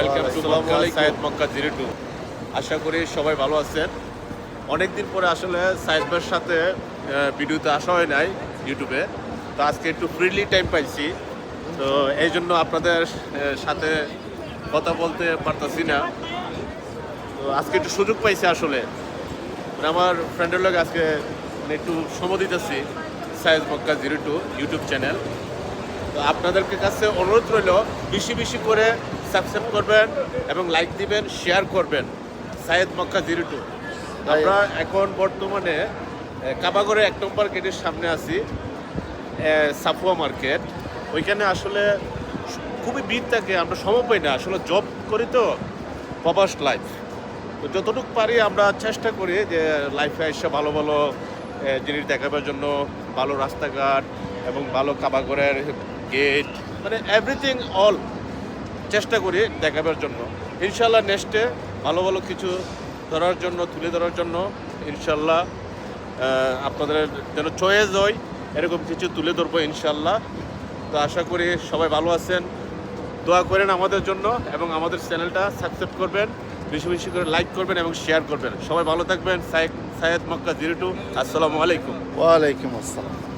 Welcome to Mecca সায়েদ মক্কা 02। আশা করি সবাই ভালো আছেন। অনেকদিন পরে আসলে সায়েদ ভাইয়ের সাথে ভিডিওতে আসা হয় নাই ইউটিউবে, তো আজকে একটু ফ্রিলি টাইম পাইছি, তো এই জন্য আপনাদের সাথে কথা বলতে পারতাছি না। তো আজকে একটু সুযোগ পাইছি আসলে, মানে আমার ফ্রেন্ডের লোক আজকে একটু সময় দিতেছি সায়েদ মক্কা 02 ইউটিউব চ্যানেল। তো আপনাদেরকে কাছে অনুরোধ রইল বেশি বেশি করে সাবস্ক্রাইব করবেন এবং লাইক দিবেন, শেয়ার করবেন সায়েদ মক্কা 02। আমরা এখন বর্তমানে কাবাগরে 1 নম্বর গেটের সামনে আছি, সাফুয়া মার্কেট। ওইখানে আসলে খুবই ভিড় থাকে, আমরা সময় পাই না, আসলে জব করি তো, প্রবাস লাইফ। তো যতটুকু পারি আমরা চেষ্টা করি যে লাইফে এসে ভালো ভালো জিনিস দেখাবার জন্য, ভালো রাস্তাঘাট এবং ভালো কাবাগরের গেট, মানে এভরিথিং অল চেষ্টা করি দেখাবার জন্য। ইনশাল্লাহ নেক্সটে ভালো ভালো কিছু ধরার জন্য, তুলে ধরার জন্য ইনশাল্লাহ আপনাদের যেন চয়েস হয় এরকম কিছু তুলে ধরবো ইনশাল্লাহ। তো আশা করি সবাই ভালো আছেন, দোয়া করেন আমাদের জন্য এবং আমাদের চ্যানেলটা সাবস্ক্রাইব করবেন, বেশি বেশি করে লাইক করবেন এবং শেয়ার করবেন। সবাই ভালো থাকবেন। সায়েদ মক্কা 02। আসসালামু আলাইকুম। ওয়ালাইকুম আসসালাম।